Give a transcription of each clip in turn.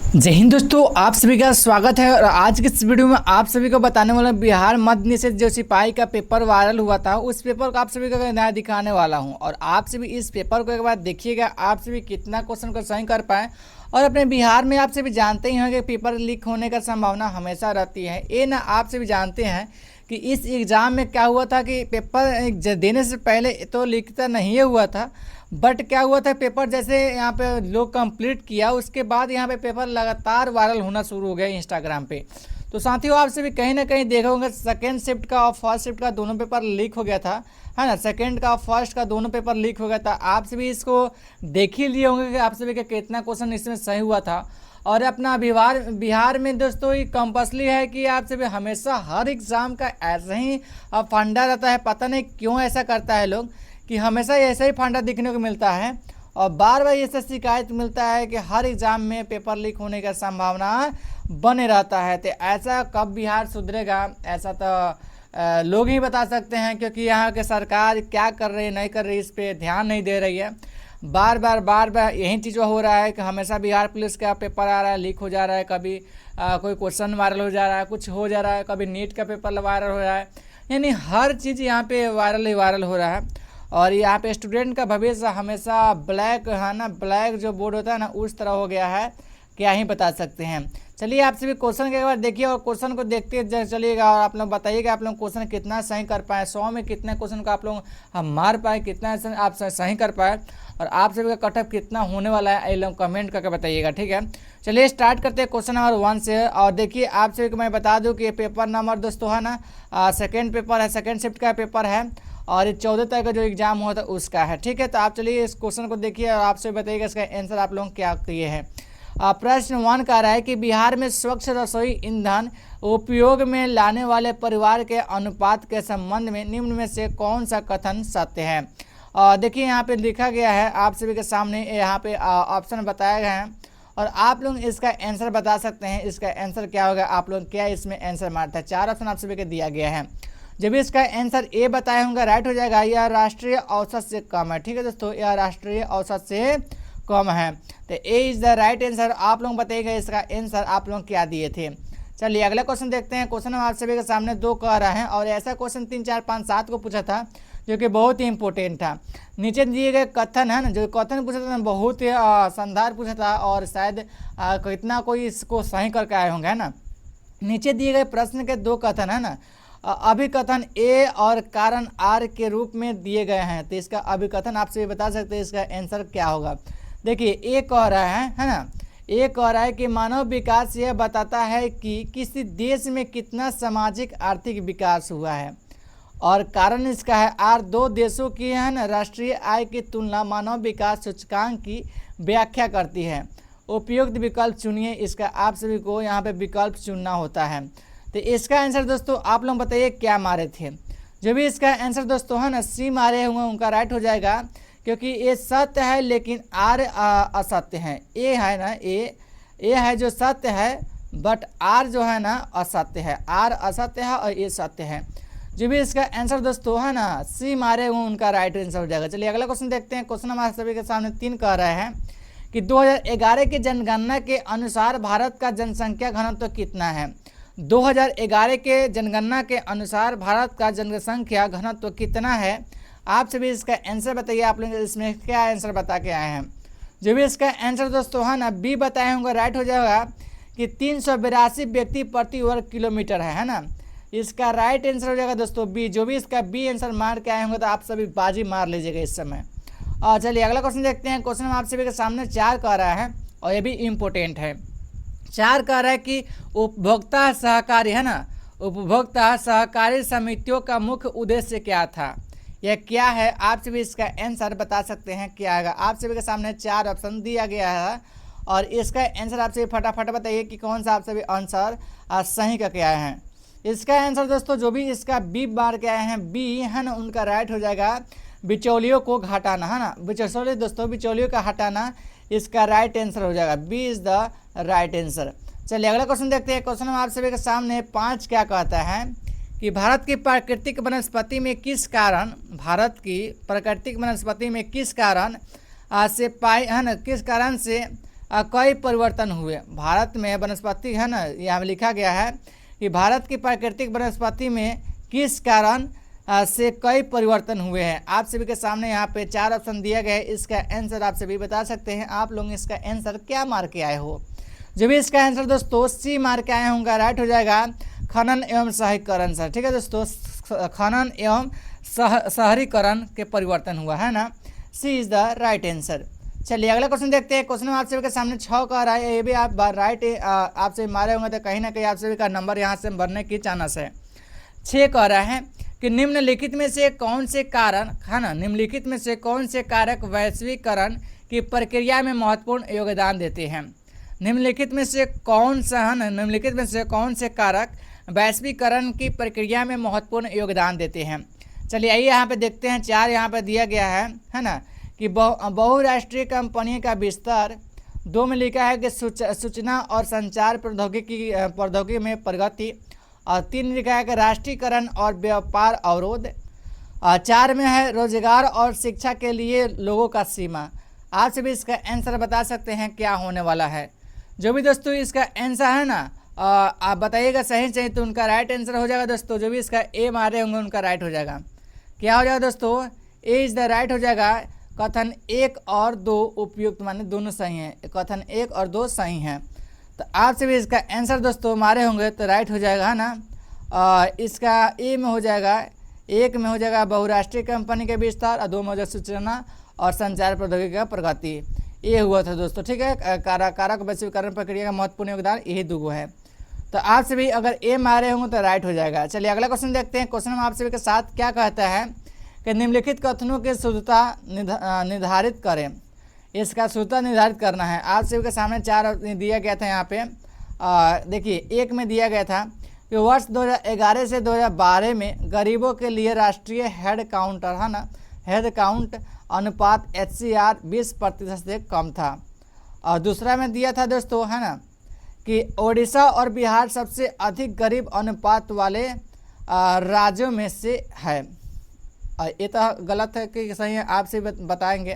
जय हिंद दोस्तों, आप सभी का स्वागत है। और आज के इस वीडियो में आप सभी को बताने वाला बिहार मध्य निषेध जो सिपाही का पेपर वायरल हुआ था, उस पेपर को आप सभी को नया दिखाने वाला हूं। और आप सभी इस पेपर को एक बार देखिएगा, आप सभी कितना क्वेश्चन को सही कर पाए। और अपने बिहार में आप सभी जानते ही हैं कि पेपर लीक होने का संभावना हमेशा रहती है। ये ना आप सभी जानते हैं कि इस एग्ज़ाम में क्या हुआ था कि पेपर देने से पहले तो लीक नहीं हुआ था, बट क्या हुआ था, पेपर जैसे यहाँ पे लोग कंप्लीट किया उसके बाद यहाँ पे पेपर लगातार वायरल होना शुरू हो गया इंस्टाग्राम पे। तो साथियों, आपसे भी कहीं ना कहीं देखा होगा सेकेंड शिफ्ट का और फर्स्ट शिफ्ट का दोनों पेपर लीक हो गया था, है ना। सेकेंड का और फर्स्ट का दोनों पेपर लीक हो गया था। आप भी इसको देख ही लिए होंगे कि आप सभी का कितना क्वेश्चन इसमें सही हुआ था। और अपना बिहार में दोस्तों ये कंपल्सरी है कि आप सभी हमेशा हर एग्ज़ाम का ऐसा ही फंडा रहता है। पता नहीं क्यों ऐसा करता है लोग कि हमेशा ऐसा ही फंडा देखने को मिलता है। और बार बार ऐसा शिकायत मिलता है कि हर एग्ज़ाम में पेपर लीक होने का संभावना बने रहता है। तो ऐसा कब बिहार सुधरेगा, ऐसा तो लोग ही बता सकते हैं, क्योंकि यहाँ के सरकार क्या कर रही है नहीं कर रही इस पर ध्यान नहीं दे रही है। बार बार यही चीज़ हो रहा है कि हमेशा बिहार पुलिस का पेपर आ रहा है, लीक हो जा रहा है। कभी कोई क्वेश्चन वायरल हो जा रहा है, कुछ हो जा रहा है, कभी नीट का पेपर वायरल हो रहा है, यानी हर चीज़ यहाँ पे वायरल ही वायरल हो रहा है। और यहाँ पे स्टूडेंट का भविष्य हमेशा ब्लैक है ना, ब्लैक जो बोर्ड होता है ना उस तरह हो गया है, क्या ही बता सकते हैं। चलिए आप सभी क्वेश्चन के एक बार देखिए और क्वेश्चन को देखते चलिएगा और आप लोग बताइएगा आप लोग क्वेश्चन कितना सही कर पाए, 100 में कितने क्वेश्चन को आप लोग मार पाए, कितना आप सही कर पाए, और आप सभी का कटअप कितना होने वाला है ये लोग कमेंट करके बताइएगा, ठीक है। चलिए स्टार्ट करते हैं क्वेश्चन नंबर 1 से। और देखिए आप सभी को मैं बता दूँ कि पेपर नंबर दोस्तों है ना सेकेंड पेपर है, सेकेंड शिफ्ट का पेपर है और ये 14 तारीख का जो एग्जाम हुआ था उसका है, ठीक है। तो आप चलिए इस क्वेश्चन को देखिए और आपसे बताइएगा इसका आंसर आप लोग क्या किए हैं। प्रश्न 1 कह रहा है कि बिहार में स्वच्छ रसोई ईंधन उपयोग में लाने वाले परिवार के अनुपात के संबंध में निम्न में से कौन सा कथन सत्य है। देखिए यहाँ पे लिखा गया है आप सभी के सामने, यहाँ पे ऑप्शन बताए गए हैं और आप लोग इसका आंसर बता सकते हैं। इसका आंसर क्या होगा, आप लोग क्या इसमें आंसर मारता है। 4 ऑप्शन आप सभी को दिया गया है। जब इसका आंसर ए बताया होगा राइट हो जाएगा, यह राष्ट्रीय औसत से कम है, ठीक है दोस्तों, यह राष्ट्रीय औसत से कम है। तो A is the right answer. आप लोग बताइएगा इसका आंसर आप लोग क्या दिए थे। चलिए अगला क्वेश्चन देखते हैं। क्वेश्चन हम आप सभी के सामने 2 कह रहे हैं और ऐसा क्वेश्चन 3, 4, 5, 7 को पूछा था जो कि बहुत ही इंपॉर्टेंट था। नीचे दिए गए कथन है ना, जो कथन पूछा था बहुत ही शानदार पूछा था और शायद कितना कोई इसको सही करके आए होंगे, है ना। नीचे दिए गए प्रश्न के 2 कथन है ना अभिकथन ए और कारण आर के रूप में दिए गए हैं। तो इसका अभिकथन आपसे बता सकते हैं इसका आंसर क्या होगा। देखिए ए कह रहा है ना, ए कह रहा है कि मानव विकास यह बताता है कि किसी देश में कितना सामाजिक आर्थिक विकास हुआ है। और कारण इसका है आर 2 देशों की है ना राष्ट्रीय आय की तुलना मानव विकास सूचकांक की व्याख्या करती है। उपयुक्त विकल्प चुनिए। इसका आप सभी को यहाँ पे विकल्प चुनना होता है। तो इसका आंसर दोस्तों आप लोग बताइए क्या मारे थे। जो भी इसका आंसर दोस्तों है ना सी मारे हुए उनका राइट हो जाएगा, क्योंकि ये सत्य है लेकिन आर असत्य है। ए है ना ए है जो सत्य है, बट आर जो है ना असत्य है। आर असत्य है और ये सत्य है। जो भी इसका आंसर दोस्तों है ना सी मारे हुए उनका राइट आंसर हो जाएगा। चलिए अगला क्वेश्चन देखते हैं। क्वेश्चन हमारे सभी के सामने 3 कह रहे हैं कि 2011 की जनगणना के अनुसार भारत का जनसंख्या घनत्व कितना है। 2011 के जनगणना के अनुसार भारत का जनसंख्या घनत्व कितना है। आप सभी इसका आंसर बताइए। आप लोग इसमें क्या आंसर बता के आए हैं। जो भी इसका आंसर दोस्तों है ना बी बताए होंगे राइट हो जाएगा कि 382 व्यक्ति प्रति वर्ग किलोमीटर है ना। इसका राइट आंसर हो जाएगा दोस्तों बी। जो भी इसका बी आंसर मार के आए होंगे तो आप सभी बाजी मार लीजिएगा इस समय। और चलिए अगला क्वेश्चन देखते हैं। क्वेश्चन हम आप सभी के सामने 4 कह रहा है और ये भी इम्पोर्टेंट है। 4 कह रहा है कि उपभोक्ता सहकारी है ना, उपभोक्ता सहकारी समितियों का मुख्य उद्देश्य क्या था। यह क्या है, आप सभी इसका आंसर बता सकते हैं क्या आएगा। आप सभी के सामने 4 ऑप्शन दिया गया है और इसका आंसर आप सभी फटाफट बताइए कि कौन सा आप सभी आंसर सही करके आए हैं। इसका आंसर दोस्तों जो भी इसका बी मार के आए हैं बी है ना उनका राइट हो जाएगा बिचौलियों को घटाना, है ना। बिचौलियों दोस्तों बिचौलियों का हटाना इसका राइट आंसर हो जाएगा। B is the right answer. चलिए अगला क्वेश्चन देखते हैं। क्वेश्चन हम आप सभी के सामने 5 क्या कहता है कि भारत की प्राकृतिक वनस्पति में किस कारण से पाई है ना किस कारण से कई परिवर्तन हुए। भारत में वनस्पति है ना, यहाँ लिखा गया है कि भारत की प्राकृतिक वनस्पति में किस कारण से कई परिवर्तन हुए हैं। आप सभी के सामने यहाँ पे 4 ऑप्शन दिया गया है, इसका आंसर आप सभी बता सकते हैं। आप लोग इसका आंसर क्या मार के आए हो? जो भी इसका आंसर दोस्तों सी मार के आए होंगे, राइट हो जाएगा खनन एवं शहरीकरण से। ठीक है दोस्तों, खनन एवं शहरीकरण के परिवर्तन हुआ है ना, सी इज द राइट आंसर। चलिए अगला क्वेश्चन देखते हैं। क्वेश्चन आप सभी के सामने 6 का रहा है, ये भी आप राइट आप सभी मारे होंगे तो कहीं ना कहीं आप सभी का नंबर यहाँ से भरने की चांस है। 6 कह रहा है कि निम्नलिखित में से कौन से कारण है ना, निम्नलिखित में से कौन से कारक वैश्वीकरण की प्रक्रिया में महत्वपूर्ण योगदान देते हैं। निम्नलिखित में से कौन सा है ना, निम्नलिखित में से कौन से कारक वैश्वीकरण की प्रक्रिया में महत्वपूर्ण योगदान देते हैं। चलिए आइए यहाँ पे देखते हैं। 4 यहाँ पे दिया गया है ना, कि बहुराष्ट्रीय कंपनियों का विस्तार। 2 में लिखा है कि सूचना और संचार प्रौद्योगिकी में प्रगति। और 3 में लिखा है कि राष्ट्रीयकरण और व्यापार अवरोध। 4 में है रोजगार और शिक्षा के लिए लोगों का सीमा। आप सभी इसका आंसर बता सकते हैं क्या होने वाला है। जो भी दोस्तों इसका आंसर है ना आप बताइएगा सही चाहिए तो उनका राइट आंसर हो जाएगा दोस्तों। जो भी इसका ए मारे होंगे उनका राइट हो जाएगा। क्या हो जाएगा दोस्तों? ए इज द राइट हो जाएगा। कथन 1 और 2 उपयुक्त माने दोनों सही हैं। कथन 1 और 2 सही हैं। तो आप सभी इसका आंसर दोस्तों मारे होंगे तो राइट हो जाएगा है ना। इसका ए में हो जाएगा, 1 में हो जाएगा बहुराष्ट्रीय कंपनी के विस्तार और 2 में हो जाएगा सूचना और संचार प्रौद्योगिकी का प्रगति। ये हुआ था दोस्तों। ठीक है, कारक वैश्वीकरण प्रक्रिया का महत्वपूर्ण योगदान यही 2 है। तो आप सभी अगर ए मारे होंगे तो राइट हो जाएगा। चलिए अगला क्वेश्चन देखते हैं। क्वेश्चन में आप सभी के साथ क्या कहता है कि निम्नलिखित कथनों की शुद्धता निर्धारित करें। इसका शुद्धता निर्धारित करना है। आप सभी के सामने 4 दिया गया था यहाँ पे। देखिए 1 में दिया गया था कि वर्ष 2011 से 2012 में गरीबों के लिए राष्ट्रीय हेड काउंटर है ना, हेड काउंट अनुपात HCR 20% से कम था। और दूसरा में दिया था दोस्तों है ना कि ओडिशा और बिहार सबसे अधिक गरीब अनुपात वाले राज्यों में से है। ये तो गलत है कि सही है, आपसे बताएंगे।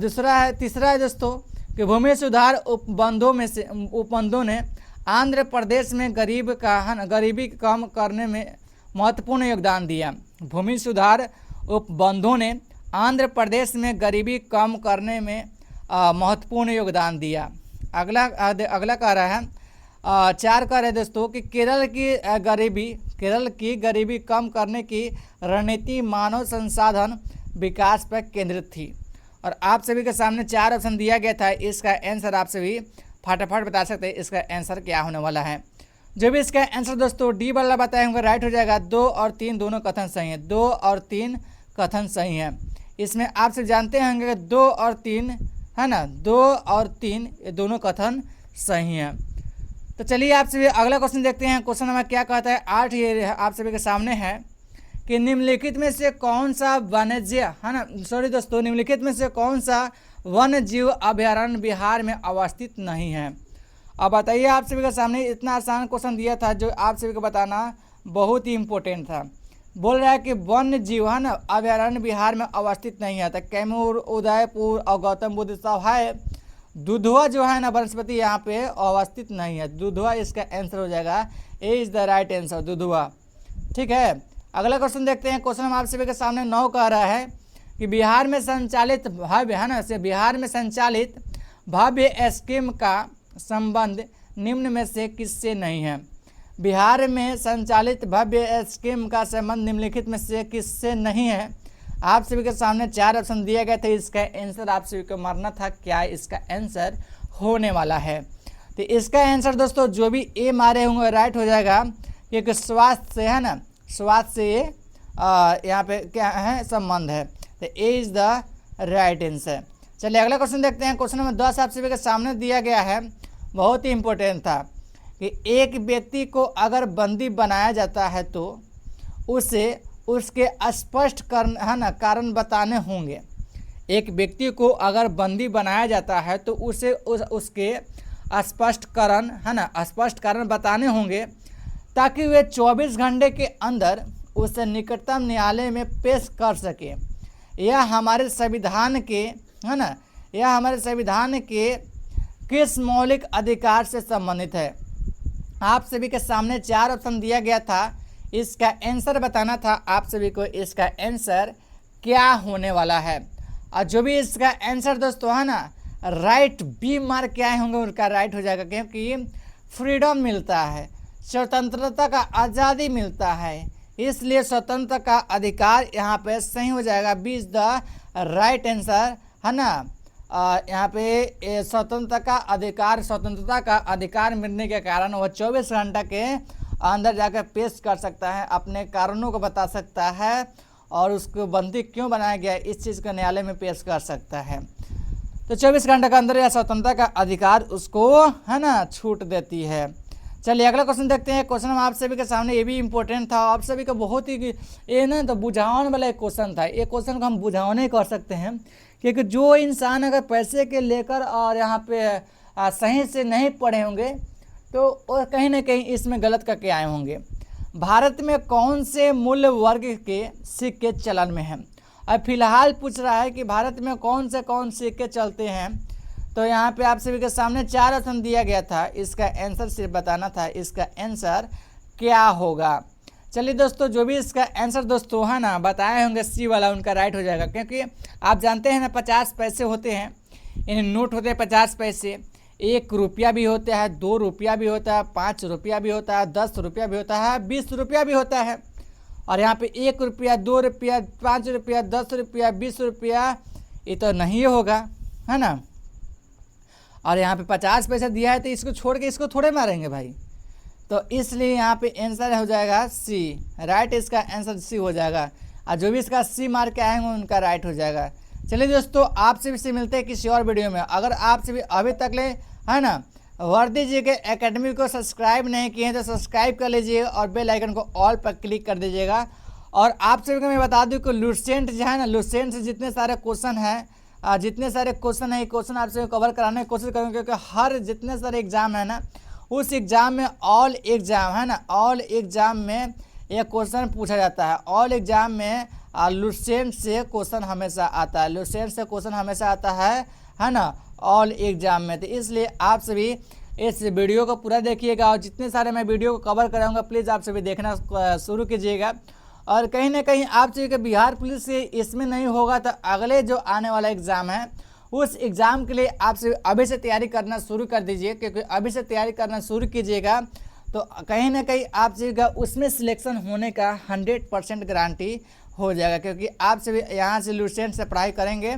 तीसरा है दोस्तों कि भूमि सुधार उपबंधों ने आंध्र प्रदेश में गरीबी कम करने में महत्वपूर्ण योगदान दिया। भूमि सुधार उपबंधों ने आंध्र प्रदेश में गरीबी कम करने में महत्वपूर्ण योगदान दिया। अगला कह रहा है 4 कह रहे हैं दोस्तों कि केरल की गरीबी कम करने की रणनीति मानव संसाधन विकास पर केंद्रित थी। और आप सभी के सामने 4 ऑप्शन दिया गया था। इसका आंसर आप सभी फटाफट बता सकते हैं इसका आंसर क्या होने वाला है। जो भी इसका आंसर दोस्तों डी वाला बताए होंगे राइट हो जाएगा। 2 और 3 दोनों कथन सही हैं। 2 और 3 कथन सही हैं। इसमें आप सब जानते होंगे 2 और 3 है ना, 2 और 3 ये दोनों कथन सही हैं। तो चलिए आप सभी अगला क्वेश्चन देखते हैं। क्वेश्चन नंबर क्या कहता है 8 ये आप सभी के सामने है कि निम्नलिखित में से कौन सा वन्यजीव है ना, सॉरी दोस्तों, निम्नलिखित में से कौन सा वन्य जीव अभयारण्य बिहार में अवस्थित नहीं है। अब बताइए, आप सभी के सामने इतना आसान क्वेश्चन दिया था जो आप सभी को बताना बहुत ही इम्पोर्टेंट था। बोल रहा है कि वन्य जीव है ना अभयारण्य बिहार में अवस्थित नहीं है। तो कैमूर, उदयपुर और गौतम बुद्ध सब है। दुधवा जो है ना वनस्पति यहाँ पे अवस्थित नहीं है। दुधवा इसका आंसर हो जाएगा। A is the right answer, Dudhwa. ठीक है, अगला क्वेश्चन देखते हैं। क्वेश्चन हम आप सभी के सामने 9 कह रहा है कि बिहार में संचालित भव्य है ना, बिहार में संचालित भव्य स्कीम का संबंध निम्न में से किससे नहीं है। बिहार में संचालित भव्य स्कीम का संबंध निम्नलिखित में से किससे नहीं है। आप सभी के सामने 4 ऑप्शन दिए गए थे। इसका आंसर आप सभी को मारना था क्या इसका आंसर होने वाला है। तो इसका आंसर दोस्तों जो भी ए मारे होंगे राइट हो जाएगा, क्योंकि स्वास्थ्य से है ना, स्वास्थ्य से ये यहाँ पे क्या है संबंध है। तो ए इज द राइट आंसर। चलिए अगला क्वेश्चन देखते हैं। क्वेश्चन नंबर 10 आप सभी के सामने दिया गया है, बहुत ही इम्पोर्टेंट था कि एक व्यक्ति को अगर बंदी बनाया जाता है तो उसे उसके स्पष्ट कारण बताने होंगे। एक व्यक्ति को अगर बंदी बनाया जाता है तो उसे उसके स्पष्ट कारण है ना, स्पष्ट कारण बताने होंगे ताकि वे 24 घंटे के अंदर उसे निकटतम न्यायालय में पेश कर सके। यह हमारे संविधान के है ना, यह हमारे संविधान के किस मौलिक अधिकार से संबंधित है। आप सभी के सामने 4 ऑप्शन दिया गया था, इसका आंसर बताना था आप सभी को, इसका आंसर क्या होने वाला है। और जो भी इसका आंसर दोस्तों है ना राइट बी मार्क के आए होंगे उनका राइट हो जाएगा, क्योंकि फ्रीडम मिलता है, स्वतंत्रता का आज़ादी मिलता है, इसलिए स्वतंत्रता का अधिकार यहाँ पे सही हो जाएगा। B is the right answer है ना। यहाँ पे स्वतंत्रता का अधिकार मिलने के कारण वह 24 घंटा के अंदर जाकर पेश कर सकता है, अपने कारणों को बता सकता है और उसको बंदी क्यों बनाया गया इस चीज़ को न्यायालय में पेश कर सकता है। तो 24 घंटे के अंदर यह स्वतंत्रता का अधिकार उसको है ना छूट देती है। चलिए अगला क्वेश्चन देखते हैं। क्वेश्चन हम आप सभी के सामने, ये भी इम्पोर्टेंट था, आप सभी का बहुत ही ये ना तो बुझावन वाला एक क्वेश्चन था। ये क्वेश्चन को हम बुझावने कर सकते हैं, क्योंकि जो इंसान अगर पैसे के लेकर और यहाँ पे सही से नहीं पढ़े होंगे तो और कहीं ना कहीं इसमें गलत करके आए होंगे। भारत में कौन से मूल्य वर्ग के सिक्के चलन में हैं। अब फिलहाल पूछ रहा है कि भारत में कौन सिक्के चलते हैं। तो यहाँ पे आप सभी के सामने 4 ऑप्शन दिया गया था, इसका आंसर सिर्फ बताना था, इसका आंसर क्या होगा। चलिए दोस्तों, जो भी इसका आंसर दोस्तों है ना बताए होंगे सी वाला उनका राइट हो जाएगा, क्योंकि आप जानते हैं ना 50 पैसे होते हैं, इन नोट होते हैं 50 पैसे, 1 रुपया भी होता है, 2 रुपया भी होता है, 5 रुपया भी होता है, 10 रुपया भी होता है, 20 रुपया भी होता है। और यहाँ पे 1 रुपया, 2 रुपया, 5 रुपया, 10 रुपया, 20 रुपया, ये तो नहीं होगा है ना। और यहाँ पे 50 पैसा दिया है तो इसको छोड़ के इसको थोड़े मारेंगे भाई, तो इसलिए यहाँ पे आंसर हो जाएगा सी, राइट। इसका आंसर सी हो जाएगा, और जो भी इसका सी मार्क के आएंगे उनका राइट हो जाएगा। चलिए दोस्तों, आपसे भी मिलते हैं किसी और वीडियो में। अगर आपसे भी अभी तक ले है ना वर्दी जी के एकेडमी को सब्सक्राइब नहीं किए हैं तो सब्सक्राइब कर लीजिए और बेल आइकन को ऑल पर क्लिक कर दीजिएगा। और आप सभी को मैं बता दूं कि लुसेंट जो है ना, लुसेंट से जितने सारे क्वेश्चन हैं क्वेश्चन आप सभी को कवर कराने की कोशिश करूँगा, क्योंकि हर जितने सारे एग्जाम है ना उस एग्ज़ाम में ऑल एग्ज़ाम में एक क्वेश्चन पूछा जाता है। ऑल एग्ज़ाम में लुसेंट से क्वेश्चन हमेशा आता है ना ऑल एग्ज़ाम में। तो इसलिए आप सभी इस वीडियो को पूरा देखिएगा, और जितने सारे मैं वीडियो को कवर कराऊंगा प्लीज़ आप सभी देखना शुरू कीजिएगा। और कहीं ना कहीं आप सभी के बिहार पुलिस से इसमें नहीं होगा तो अगले जो आने वाला एग्ज़ाम है उस एग्ज़ाम के लिए आप सभी अभी से तैयारी करना शुरू कर दीजिए, क्योंकि अभी से तैयारी करना शुरू कीजिएगा तो कहीं ना कहीं आप सभी का उसमें सिलेक्शन होने का 100% गारंटी हो जाएगा। क्योंकि आप सभी यहाँ से लुसेंट से पढ़ाई करेंगे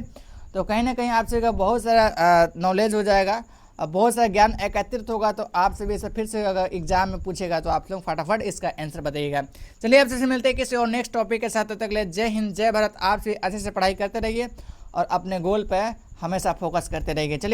तो कहीं ना कहीं आप सभी का बहुत सारा नॉलेज हो जाएगा और बहुत सारा ज्ञान एकत्रित होगा। तो आप सभी से फिर से अगर एग्जाम में पूछेगा तो आप लोग फटाफट इसका आंसर बताइएगा। चलिए आपसे मिलते हैं किसी और नेक्स्ट टॉपिक के साथ, तब तक ले जय हिंद जय भारत। आप सभी अच्छे से पढ़ाई करते रहिए और अपने गोल पर हमेशा फोकस करते रहिए। चलिए।